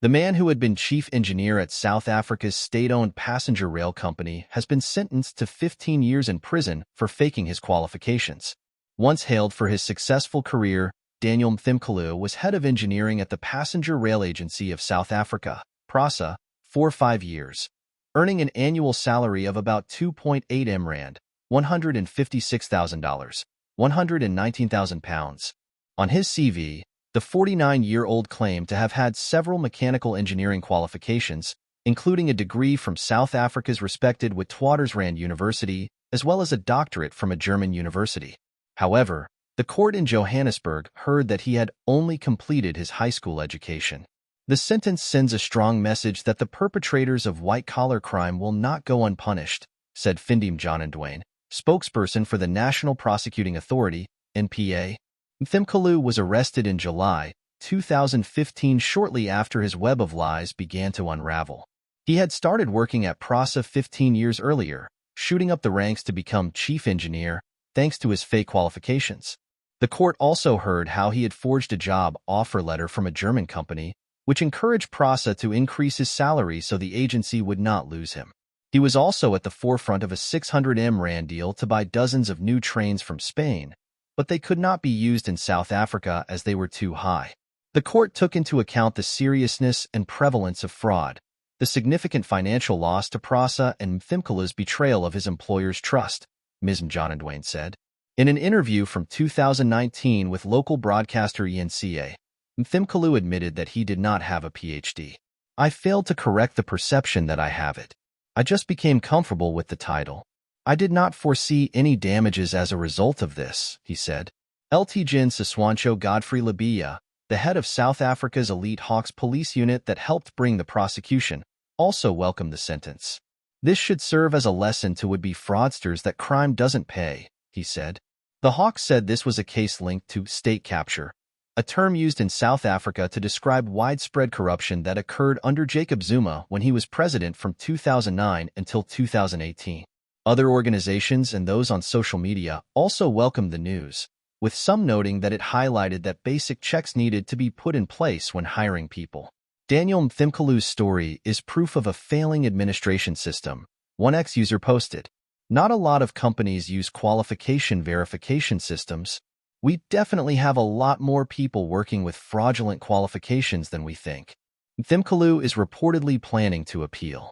The man who had been chief engineer at South Africa's state-owned passenger rail company has been sentenced to 15 years in prison for faking his qualifications. Once hailed for his successful career, Daniel Mthimkhulu was head of engineering at the Passenger Rail Agency of South Africa, PRASA, for 5 years, earning an annual salary of about 2.8 M Rand, $156,000, 119,000 pounds. On his CV, the 49-year-old claimed to have had several mechanical engineering qualifications, including a degree from South Africa's respected Witwatersrand University, as well as a doctorate from a German university. However, the court in Johannesburg heard that he had only completed his high school education. The sentence sends a strong message that the perpetrators of white-collar crime will not go unpunished, said Findim Jonandwane, spokesperson for the National Prosecuting Authority, NPA. Mthimkhulu was arrested in July 2015 shortly after his web of lies began to unravel. He had started working at PRASA 15 years earlier, shooting up the ranks to become chief engineer thanks to his fake qualifications. The court also heard how he had forged a job offer letter from a German company, which encouraged PRASA to increase his salary so the agency would not lose him. He was also at the forefront of a 600 M Rand deal to buy dozens of new trains from Spain, but they could not be used in South Africa as they were too high. The court took into account the seriousness and prevalence of fraud, the significant financial loss to PRASA, and Mthimkhulu's betrayal of his employer's trust, Ms. Jonandwane said. In an interview from 2019 with local broadcaster ENCA, Mthimkhulu admitted that he did not have a PhD. "I failed to correct the perception that I have it. I just became comfortable with the title. I did not foresee any damages as a result of this," he said. Ltgen Siswancho Godfrey Labia, the head of South Africa's elite Hawks police unit that helped bring the prosecution, also welcomed the sentence. "This should serve as a lesson to would-be fraudsters that crime doesn't pay," he said. The Hawks said this was a case linked to state capture, a term used in South Africa to describe widespread corruption that occurred under Jacob Zuma when he was president from 2009 until 2018. Other organizations and those on social media also welcomed the news, with some noting that it highlighted that basic checks needed to be put in place when hiring people. Daniel Mthimkhulu's story is proof of a failing administration system, one ex-user posted. "Not a lot of companies use qualification verification systems. We definitely have a lot more people working with fraudulent qualifications than we think." Mthimkhulu is reportedly planning to appeal.